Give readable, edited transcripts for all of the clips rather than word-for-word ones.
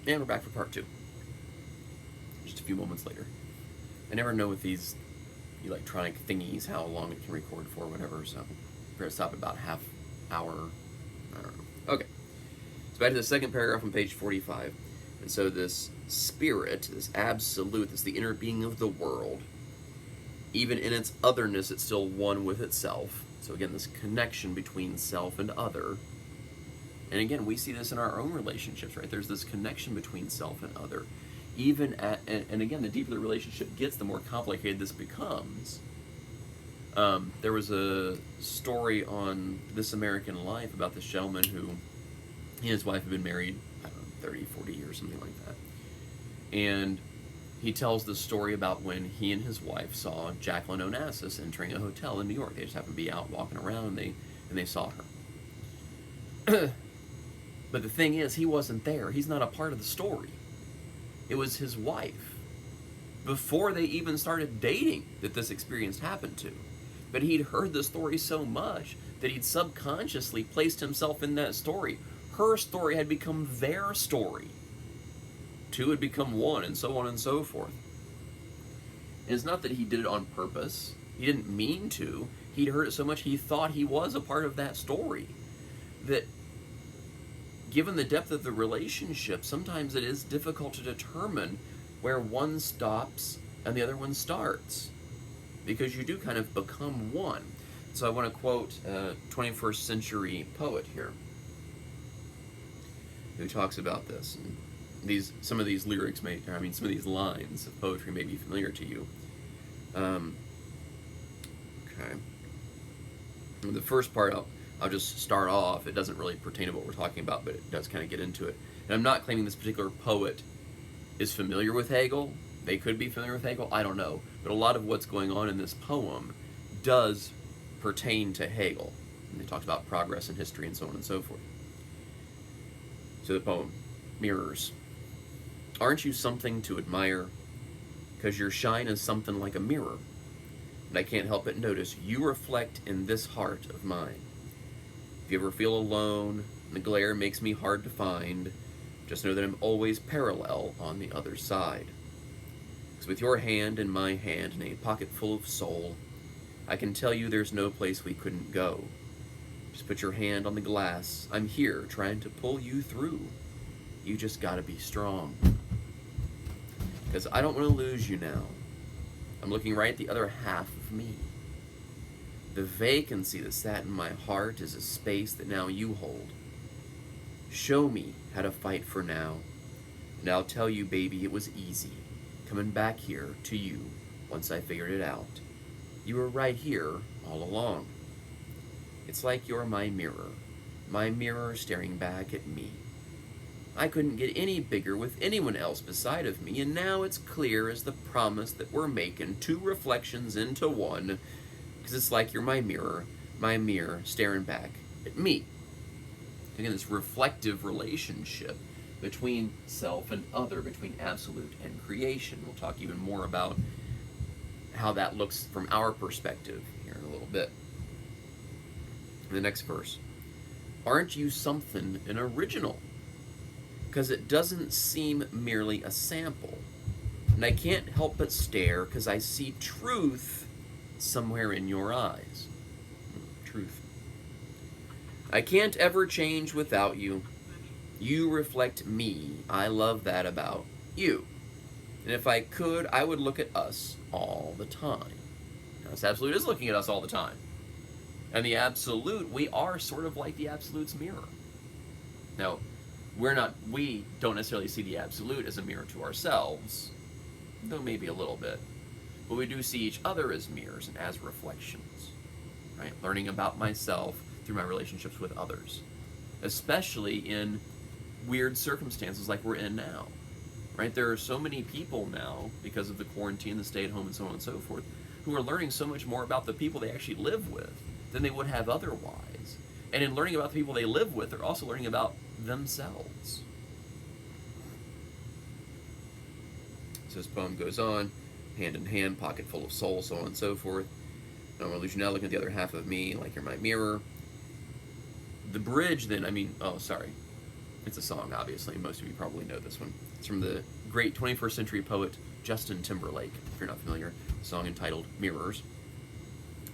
And we're back for part 2. Just a few moments later. I never know with these electronic thingies how long it can record for, whatever, so we're going to stop at about half hour. I don't know. Okay. So back to the second paragraph on page 45. And so this spirit, this absolute, that's the inner being of the world, even in its otherness, it's still one with itself. So again, this connection between self and other. And again, we see this in our own relationships, right? There's this connection between self and other. Even at, and again, the deeper the relationship gets, the more complicated this becomes. There was a story on This American Life about this gentleman who, he and his wife had been married, I don't know, 30, 40 years, something like that. And he tells this story about when he and his wife saw Jacqueline Onassis entering a hotel in New York. They just happened to be out walking around, and they saw her. But the thing is, he wasn't there. He's not a part of the story. It was his wife, before they even started dating, that this experience happened to. But he'd heard the story so much that he'd subconsciously placed himself in that story. Her story had become their story. Two had become one, and so on and so forth. And it's not that he did it on purpose. He didn't mean to. He'd heard it so much he thought he was a part of that story. That given the depth of the relationship, sometimes it is difficult to determine where one stops and the other one starts, because you do kind of become one. So I want to quote a 21st century poet here who talks about this. And some of these lyrics some of these lines of poetry may be familiar to you. Okay. The first part I'll just start off. It doesn't really pertain to what we're talking about, but it does kind of get into it. And I'm not claiming this particular poet is familiar with Hegel. They could be familiar with Hegel, I don't know. But a lot of what's going on in this poem does pertain to Hegel. And he talks about progress in history and so on and so forth. So the poem, Mirrors. Aren't you something to admire? 'Cause your shine is something like a mirror. And I can't help but notice you reflect in this heart of mine. If you ever feel alone and the glare makes me hard to find, just know that I'm always parallel on the other side. 'Cause with your hand in my hand and a pocket full of soul, I can tell you there's no place we couldn't go. Just put your hand on the glass. I'm here trying to pull you through. You just gotta be strong. 'Cause I don't want to lose you now. I'm looking right at the other half of me. The vacancy that sat in my heart is a space that now you hold. Show me how to fight for now. And I'll tell you, baby, it was easy. Coming back here to you once I figured it out. You were right here all along. It's like you're my mirror staring back at me. I couldn't get any bigger with anyone else beside of me, and now it's clear as the promise that we're making, two reflections into one, because it's like you're my mirror staring back at me. Again, this reflective relationship between self and other, between absolute and creation. We'll talk even more about how that looks from our perspective here in a little bit. The next verse. Aren't you something an original? 'Cause it doesn't seem merely a sample. And I can't help but stare, 'cause I see truth somewhere in your eyes. Truth. I can't ever change without you. You reflect me. I love that about you. And if I could, I would look at us all the time. Now, this absolute is looking at us all the time. And the absolute, we are sort of like the absolute's mirror. Now, we don't necessarily see the absolute as a mirror to ourselves, though maybe a little bit. But we do see each other as mirrors and as reflections, right? Learning about myself through my relationships with others, especially in weird circumstances like we're in now, right? There are so many people now, because of the quarantine, the stay-at-home, and so on and so forth, who are learning so much more about the people they actually live with than they would have otherwise. And in learning about the people they live with, they're also learning about themselves. So this poem goes on, hand in hand, pocket full of soul, so on and so forth. I don't want to lose you now, looking at the other half of me, like you're my mirror. The bridge then, It's a song, obviously. Most of you probably know this one. It's from the great 21st century poet Justin Timberlake, if you're not familiar. A song entitled Mirrors.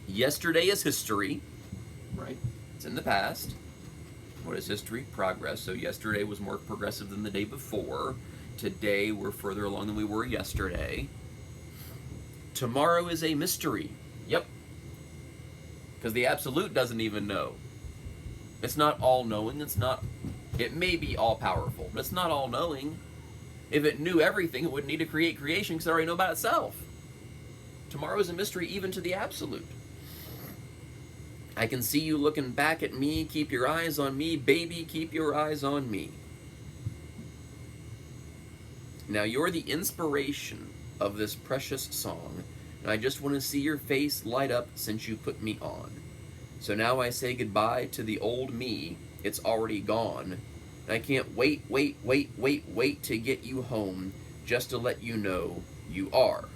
Yesterday is history, right? It's in the past. What is history? Progress. So yesterday was more progressive than the day before. Today we're further along than we were yesterday. Tomorrow is a mystery. Yep. Because the absolute doesn't even know. It's not all-knowing. It may be all-powerful, but it's not all-knowing. If it knew everything, it wouldn't need to create creation because it already knows about itself. Tomorrow is a mystery even to the absolute. I can see you looking back at me. Keep your eyes on me. Baby, keep your eyes on me. Now, you're the inspiration of this precious song, and I just want to see your face light up since you put me on. So now I say goodbye to the old me. It's already gone. And I can't wait to get you home just to let you know you are.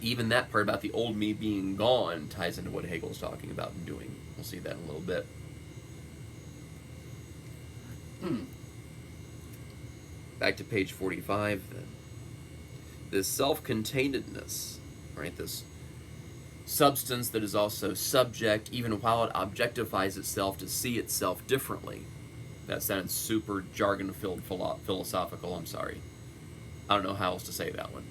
Even that part about the old me being gone ties into what Hegel's talking about and doing. We'll see that in a little bit. Back to page 45 then. This self-containedness, right? This substance that is also subject, even while it objectifies itself to see itself differently. That sounds super jargon-filled philosophical, I'm sorry. I don't know how else to say that one.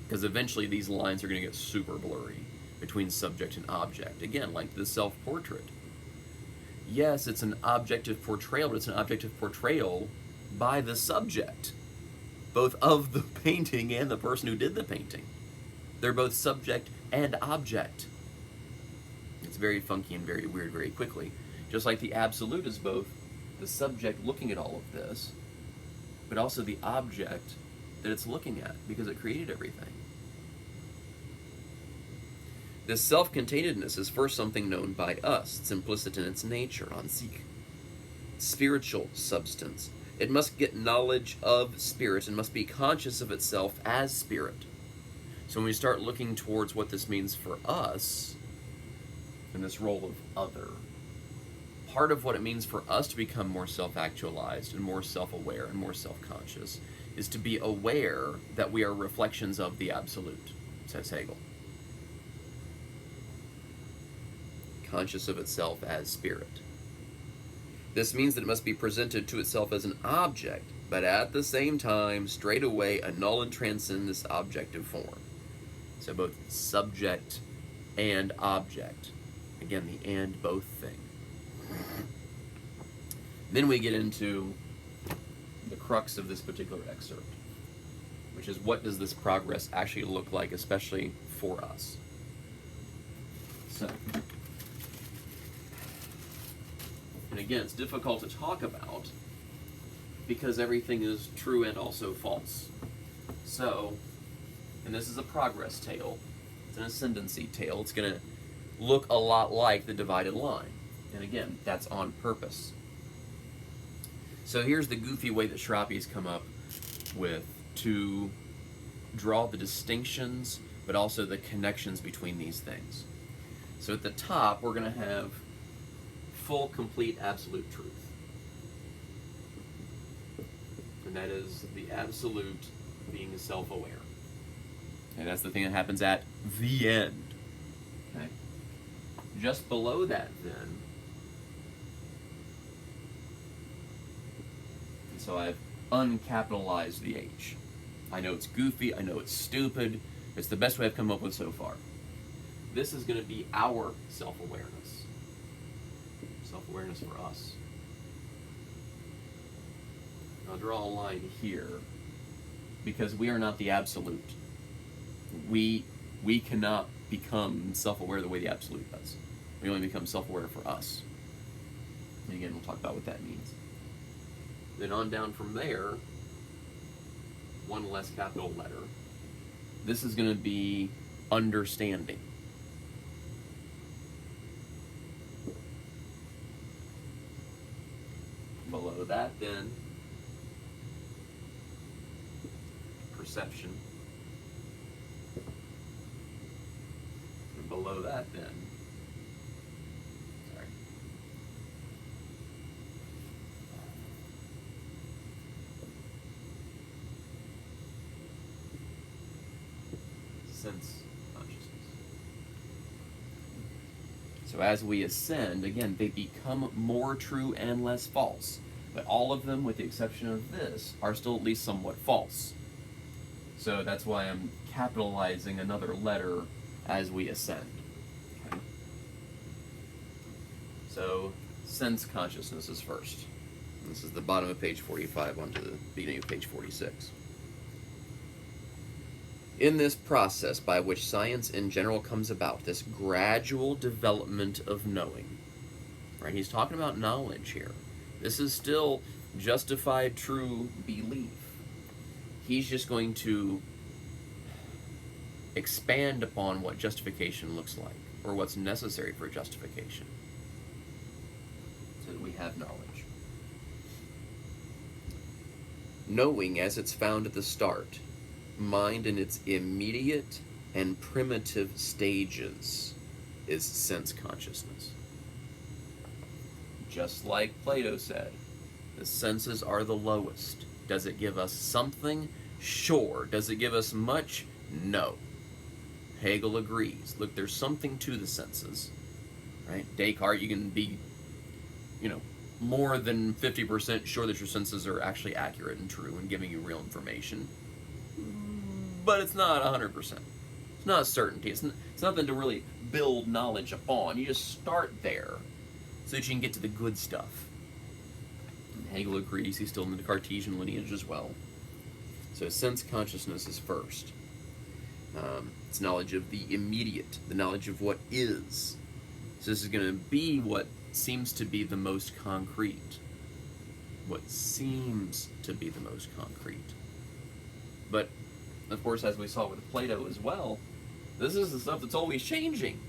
Because eventually these lines are going to get super blurry between subject and object. Again, like the self-portrait. Yes, it's an objective portrayal, but it's an objective portrayal by the subject, both of the painting and the person who did the painting. They're both subject and object. It's very funky and very weird very quickly. Just like the absolute is both the subject looking at all of this, but also the object that it's looking at because it created everything. This self-containedness is first something known by us. It's implicit in its nature, an sich. Spiritual substance. It must get knowledge of spirit and must be conscious of itself as spirit. So when we start looking towards what this means for us, in this role of other, part of what it means for us to become more self-actualized and more self-aware and more self-conscious is to be aware that we are reflections of the absolute, says Hegel. Conscious of itself as spirit. This means that it must be presented to itself as an object, but at the same time, straight away, annul and transcend this objective form. So both subject and object. Again, the and both thing. Then we get into the crux of this particular excerpt, which is what does this progress actually look like, especially for us. So, and again, it's difficult to talk about because everything is true and also false. So, and this is a progress tale. It's an ascendancy tale. It's going to look a lot like the divided line. And again, that's on purpose. So here's the goofy way that Schrappe come up with to draw the distinctions, but also the connections between these things. So at the top, we're going to have full, complete, absolute truth. And that is the absolute being self-aware. And that's the thing that happens at the end. Okay? Just below that, then, so I've uncapitalized the H. I know it's goofy, I know it's stupid, it's the best way I've come up with so far. This is going to be our self-awareness. Self-awareness for us. I'll draw a line here because we are not the absolute. We cannot become self-aware the way the absolute does. We only become self-aware for us. And again, we'll talk about what that means. Then on down from there, one less capital letter. This is going to be understanding. Below that, then, perception. And below below that then. Sorry. Sense consciousness. So as we ascend, again, they become more true and less false. But all of them, with the exception of this, are still at least somewhat false. So that's why I'm capitalizing another letter as we ascend. Okay? So sense consciousness is first. This is the bottom of page 45 onto the beginning of page 46. In this process by which science in general comes about, this gradual development of knowing, right? He's talking about knowledge here. This is still justified true belief. He's just going to expand upon what justification looks like, or what's necessary for justification, so that we have knowledge. Knowing, as it's found at the start, mind in its immediate and primitive stages, is sense consciousness. Just like Plato said, the senses are the lowest. Does it give us something? Sure. Does it give us much? No. Hegel agrees. Look, there's something to the senses, right? Descartes, you can be, more than 50% sure that your senses are actually accurate and true and giving you real information. But it's not 100%. It's not a certainty. It's nothing to really build knowledge upon. You just start there so that you can get to the good stuff. And Hegel agrees. He's still in the Cartesian lineage as well. So sense consciousness is first. It's knowledge of the immediate, the knowledge of what is. So this is going to be what seems to be the most concrete. What seems to be the most concrete. But, of course, as we saw with Plato as well, this is the stuff that's always changing.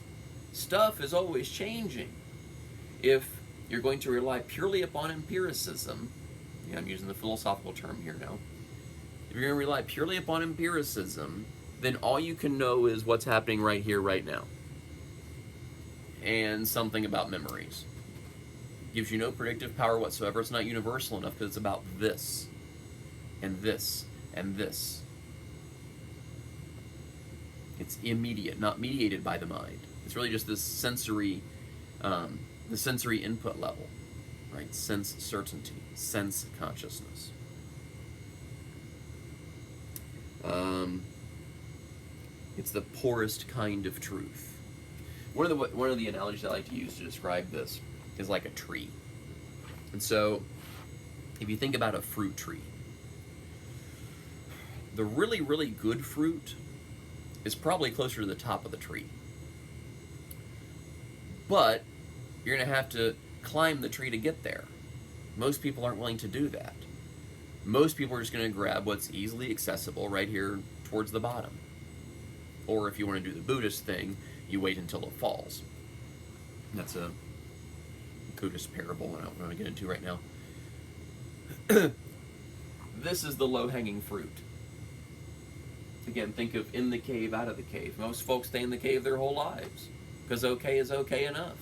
Stuff is always changing. If you're going to rely purely upon empiricism, I'm using the philosophical term here now, if you're going to rely purely upon empiricism, then all you can know is what's happening right here, right now. And something about memories. Gives you no predictive power whatsoever. It's not universal enough because it's about this, and this, and this. It's immediate, not mediated by the mind. It's really just this sensory, the sensory input level, right? Sense certainty, sense consciousness. It's the poorest kind of truth. One of the analogies I like to use to describe this is like a tree. And so, if you think about a fruit tree, the really, really good fruit is probably closer to the top of the tree. But you're going to have to climb the tree to get there. Most people aren't willing to do that. Most people are just going to grab what's easily accessible right here towards the bottom. Or if you want to do the Buddhist thing, you wait until it falls. That's a Buddhist parable that I don't want to get into right now. This is the low-hanging fruit. Again, think of in the cave, out of the cave. Most folks stay in the cave their whole lives because okay is okay enough.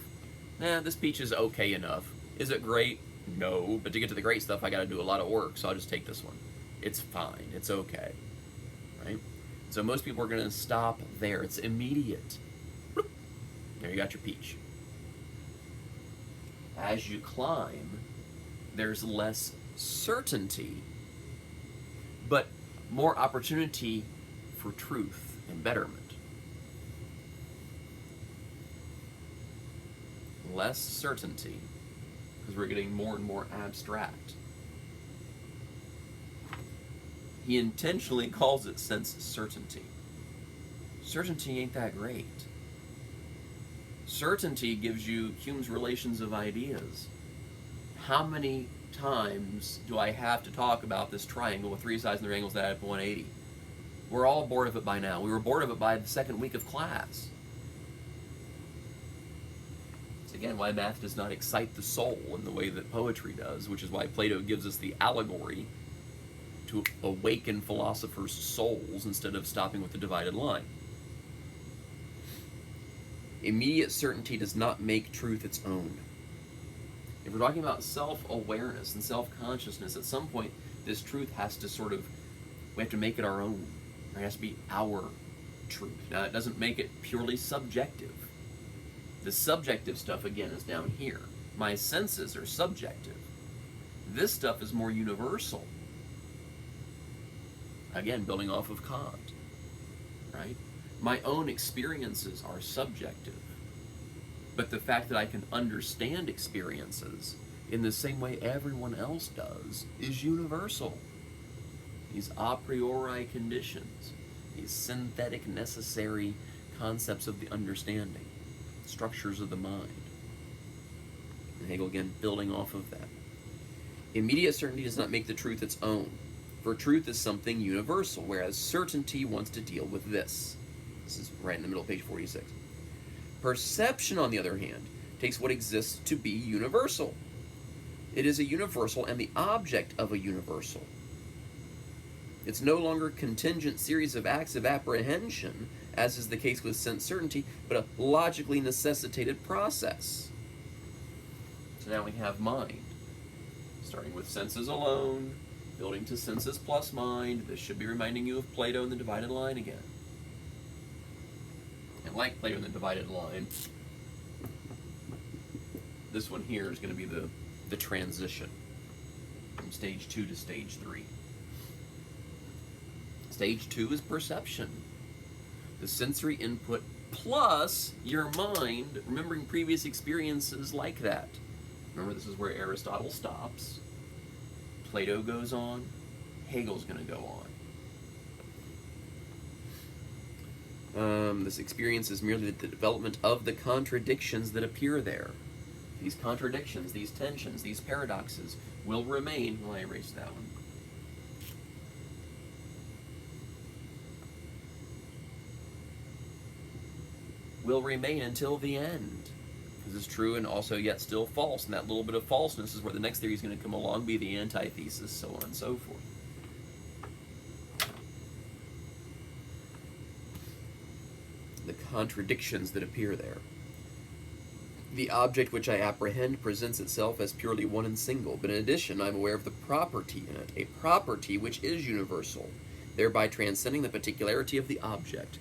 This peach is okay enough. Is it great? No, but to get to the great stuff, I got to do a lot of work, so I'll just take this one. It's fine. It's okay. Right? So most people are going to stop there. It's immediate. There you got your peach. As you climb, there's less certainty, but more opportunity for truth and betterment. Less certainty, because we're getting more and more abstract. He intentionally calls it sense certainty. Certainty ain't that great. Certainty gives you Hume's relations of ideas. How many times do I have to talk about this triangle with three sides and their angles that add up to 180? We're all bored of it by now. We were bored of it by the second week of class. It's again why math does not excite the soul in the way that poetry does, which is why Plato gives us the allegory to awaken philosophers' souls instead of stopping with the divided line. Immediate certainty does not make truth its own. If we're talking about self-awareness and self-consciousness, at some point this truth has to we have to make it our own. It has to be our truth. Now, it doesn't make it purely subjective. The subjective stuff, again, is down here. My senses are subjective. This stuff is more universal. Again, building off of Kant, right? My own experiences are subjective. But the fact that I can understand experiences in the same way everyone else does is universal. These a priori conditions, these synthetic necessary concepts of the understanding, structures of the mind. And Hegel, again, building off of that. Immediate certainty does not make the truth its own, for truth is something universal, whereas certainty wants to deal with this. This is right in the middle of page 46. Perception, on the other hand, takes what exists to be universal. It is a universal and the object of a universal. It's no longer a contingent series of acts of apprehension, as is the case with sense certainty, but a logically necessitated process. So now we have mind, starting with senses alone, building to senses plus mind. This should be reminding you of Plato and the divided line again. And like Plato and the divided line, this one here is going to be the transition from stage 2 to stage 3. Stage 2 is perception. The sensory input plus your mind remembering previous experiences like that. Remember, this is where Aristotle stops. Plato goes on. Hegel's going to go on. This experience is merely the development of the contradictions that appear there. These contradictions, these tensions, these paradoxes will remain. Well, I erased that one. Will remain until the end. This is true and also yet still false. And that little bit of falseness is where the next theory is going to come along, be the antithesis, so on and so forth. The contradictions that appear there. The object which I apprehend presents itself as purely one and single, but in addition I am aware of the property in it, a property which is universal, thereby transcending the particularity of the object,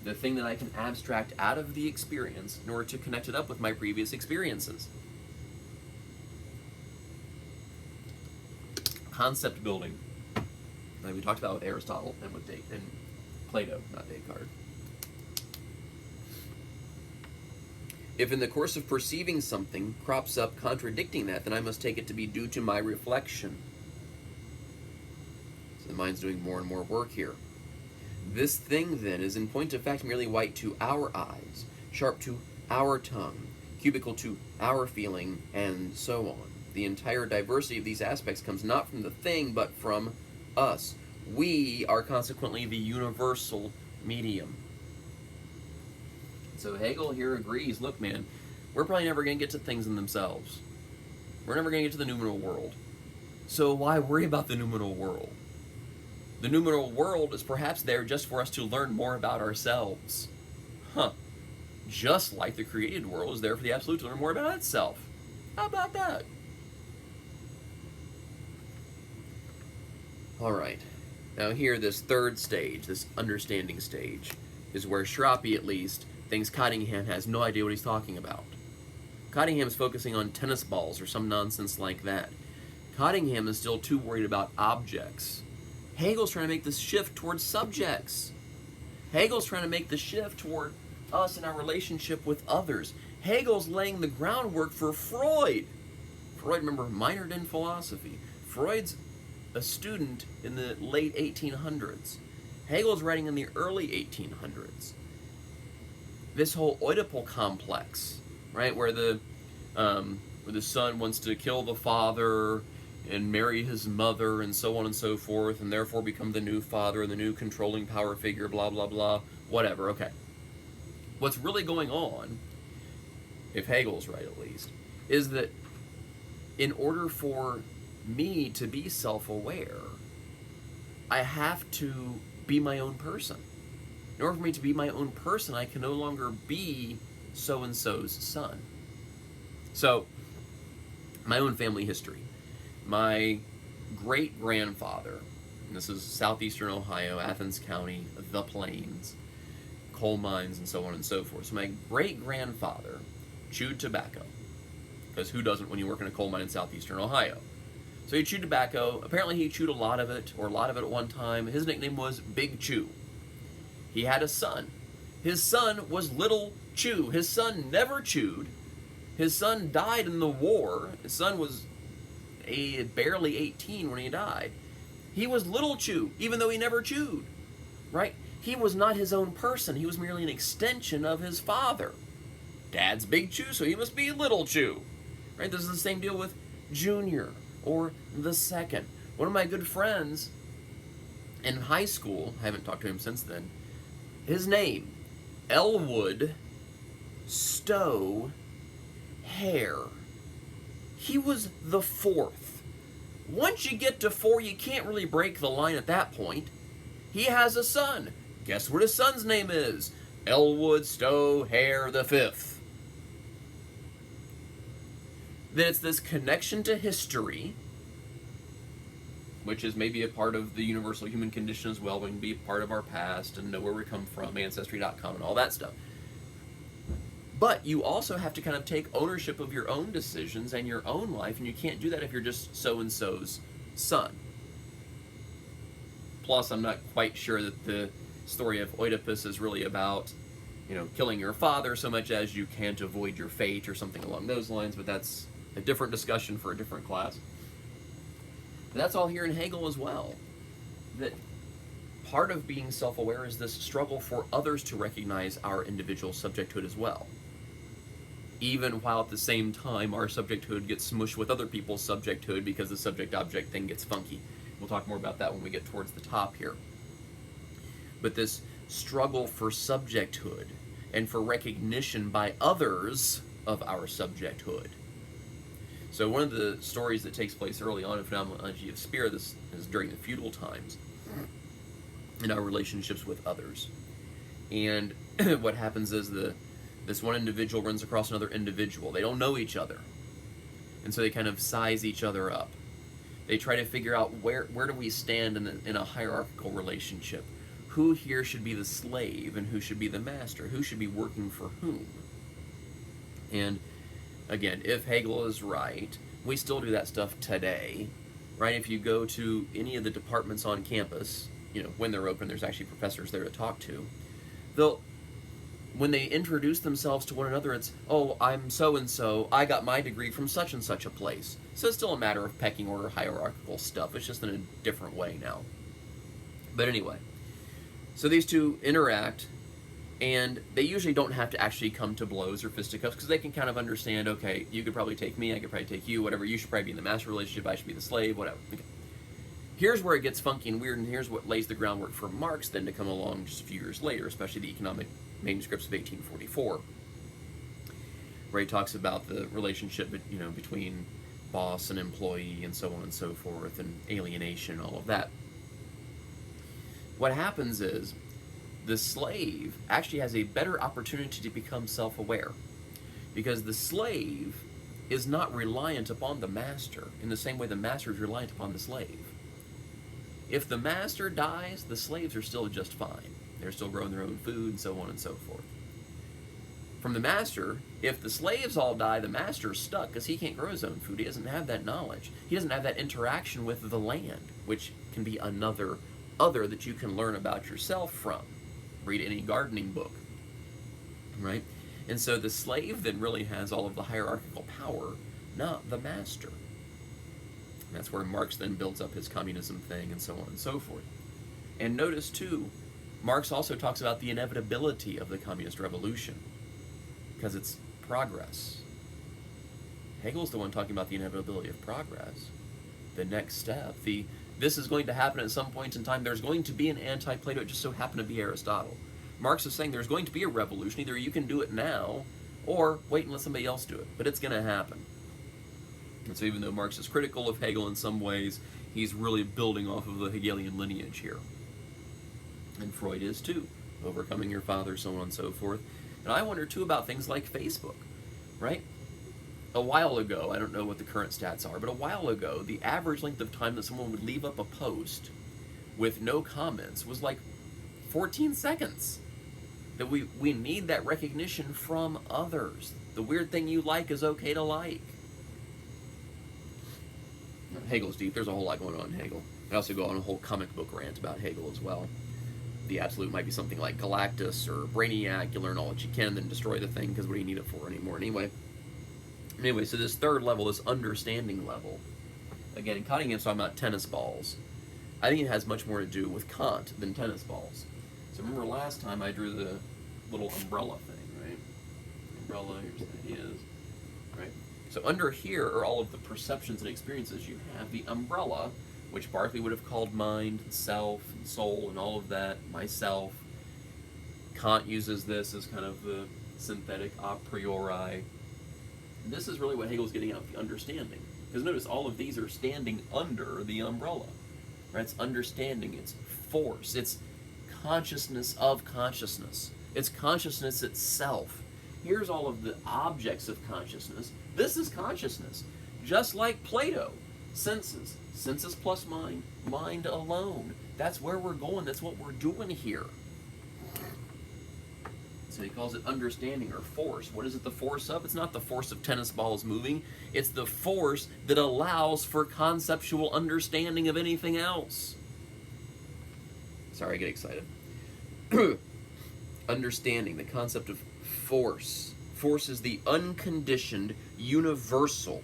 the thing that I can abstract out of the experience in order to connect it up with my previous experiences. Concept building, like we talked about with Aristotle and with Plato, not Descartes. If in the course of perceiving something crops up contradicting that, then I must take it to be due to my reflection. So the mind's doing more and more work here. This thing, then, is in point of fact merely white to our eyes, sharp to our tongue, cubical to our feeling, and so on. The entire diversity of these aspects comes not from the thing, but from us. We are consequently the universal medium. So Hegel here agrees, look man, we're probably never going to get to things in themselves. We're never going to get to the noumenal world. So why worry about the noumenal world? The noumenal world is perhaps there just for us to learn more about ourselves. Just like the created world is there for the absolute to learn more about itself. How about that? Alright, now here this third stage, this understanding stage, is where Schrappe at least thinks Cottingham has no idea what he's talking about. Cottingham's focusing on tennis balls or some nonsense like that. Cottingham is still too worried about objects. Hegel's trying to make this shift towards subjects. Hegel's trying to make the shift toward us and our relationship with others. Hegel's laying the groundwork for Freud. Freud, remember, minored in philosophy. Freud's a student in the late 1800s. Hegel's writing in the early 1800s. This whole Oedipal complex, right, where the son wants to kill the father and marry his mother and so on and so forth, and therefore become the new father and the new controlling power figure, blah, blah, blah, whatever, okay. What's really going on, if Hegel's right at least, is that in order for me to be self-aware, I have to be my own person. In order for me to be my own person, I can no longer be so-and-so's son. So, my own family history. My great-grandfather, and this is southeastern Ohio, Athens County, the Plains, coal mines, and so on and so forth. So my great-grandfather chewed tobacco, because who doesn't when you work in a coal mine in southeastern Ohio? So he chewed tobacco. Apparently he chewed a lot of it at one time. His nickname was Big Chew. He had a son. His son was Little Chew. His son never chewed. His son died in the war. His son was barely 18 when he died. He was Little Chew, even though he never chewed, right? He was not his own person. He was merely an extension of his father. Dad's Big Chew, so he must be Little Chew, right? This is the same deal with Junior or the second. One of my good friends in high school, I haven't talked to him since then, his name, Elwood Stowe Hare. He was the fourth. Once you get to 4, you can't really break the line at that point. He has a son. Guess what his son's name is? Elwood Stowe Hare the fifth. Then it's this connection to history, which is maybe a part of the universal human condition as well. We can be a part of our past and know where we come from, Ancestry.com and all that stuff. But you also have to kind of take ownership of your own decisions and your own life, and you can't do that if you're just so-and-so's son. Plus, I'm not quite sure that the story of Oedipus is really about, killing your father so much as you can't avoid your fate or something along those lines, but that's a different discussion for a different class. But that's all here in Hegel as well. That part of being self-aware is this struggle for others to recognize our individual subjecthood as well. Even while at the same time our subjecthood gets smushed with other people's subjecthood because the subject-object thing gets funky. We'll talk more about that when we get towards the top here. But this struggle for subjecthood and for recognition by others of our subjecthood. So one of the stories that takes place early on in Phenomenology of Spirit, this is during the feudal times, in our relationships with others. And what happens is this one individual runs across another individual. They don't know each other. And so they kind of size each other up. They try to figure out where do we stand in a hierarchical relationship. Who here should be the slave and who should be the master? Who should be working for whom? And again, if Hegel is right, we still do that stuff today, right? If you go to any of the departments on campus, when they're open, there's actually professors there to talk to. When they introduce themselves to one another, it's, oh, I'm so-and-so, I got my degree from such and such a place. So it's still a matter of pecking order, hierarchical stuff. It's just in a different way now. But anyway, so these two interact, and they usually don't have to actually come to blows or fisticuffs, because they can kind of understand, okay, you could probably take me, I could probably take you, whatever, you should probably be in the master relationship, I should be the slave, whatever. Okay. Here's where it gets funky and weird, and here's what lays the groundwork for Marx then to come along just a few years later, especially the economic manuscripts of 1844, where he talks about the relationship, between boss and employee and so on and so forth, and alienation and all of that. What happens is the slave actually has a better opportunity to become self-aware, because the slave is not reliant upon the master in the same way the master is reliant upon the slave. If the master dies, the slaves are still just fine. They're still growing their own food and so on and so forth. From the master, if the slaves all die, the master's stuck because he can't grow his own food. He doesn't have that knowledge. He doesn't have that interaction with the land, which can be another other that you can learn about yourself from. Read any gardening book, right? And so the slave then really has all of the hierarchical power, not the master. And that's where Marx then builds up his communism thing and so on and so forth. And notice too, Marx also talks about the inevitability of the communist revolution, because it's progress. Hegel's the one talking about the inevitability of progress. The next step, this is going to happen at some point in time. There's going to be an anti-Plato. It just so happened to be Aristotle. Marx is saying there's going to be a revolution. Either you can do it now, or wait and let somebody else do it. But it's going to happen. And so even though Marx is critical of Hegel in some ways, he's really building off of the Hegelian lineage here. And Freud is too. Overcoming your father, so on and so forth. And I wonder too about things like Facebook, right? A while ago, I don't know what the current stats are, but a while ago, the average length of time that someone would leave up a post with no comments was like 14 seconds. That we need that recognition from others. The weird thing you like is okay to like. Hegel's deep. There's a whole lot going on in Hegel. I also go on a whole comic book rant about Hegel as well. The absolute might be something like Galactus or Brainiac. You learn all that you can, then destroy the thing, because what do you need it for anymore anyway? Anyway, so this third level, this understanding level, again, Cottingham's talking about tennis balls. I think it has much more to do with Kant than tennis balls. So remember last time I drew the little umbrella thing, right? Umbrella, here's the ideas, right? So under here are all of the perceptions and experiences. You have the umbrella, which Berkeley would have called mind, and self, and soul, and all of that, myself. Kant uses this as kind of the synthetic a priori. And this is really what Hegel's getting at, the understanding. Because notice, all of these are standing under the umbrella. Right? It's understanding, it's force, it's consciousness of consciousness. It's consciousness itself. Here's all of the objects of consciousness. This is consciousness. Just like Plato, senses. Senses plus mind, mind alone. That's where we're going. That's what we're doing here. So he calls it understanding or force. What is it the force of? It's not the force of tennis balls moving. It's the force that allows for conceptual understanding of anything else. Sorry, I get excited. Understanding, the concept of force. Force is the unconditioned universal,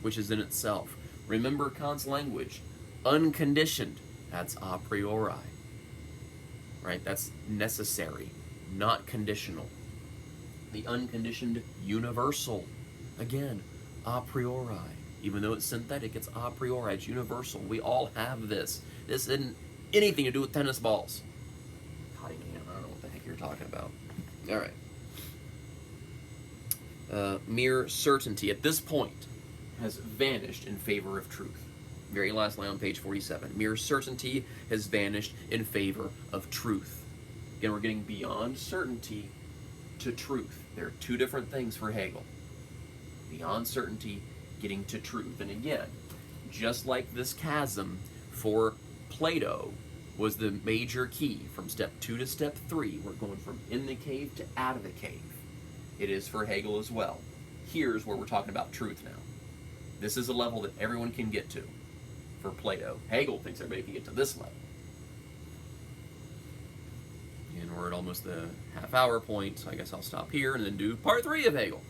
which is in itself. Remember Kant's language. Unconditioned, that's a priori. Right? That's necessary, not conditional. The unconditioned universal. Again, a priori. Even though it's synthetic, it's a priori, it's universal. We all have this. This isn't anything to do with tennis balls. Cottingham, I don't know what the heck you're talking about. All right. Mere certainty at this point has vanished in favor of truth. Very last line on page 47. Mere certainty has vanished in favor of truth. Again, we're getting beyond certainty to truth. There are two different things for Hegel. Beyond certainty, getting to truth. And again, just like this chasm for Plato was the major key from step 2 to step 3, we're going from in the cave to out of the cave. It is for Hegel as well. Here's where we're talking about truth now. This is a level that everyone can get to for Plato. Hegel thinks everybody can get to this level. And we're at almost the half-hour point, so I guess I'll stop here and then do part 3 of Hegel.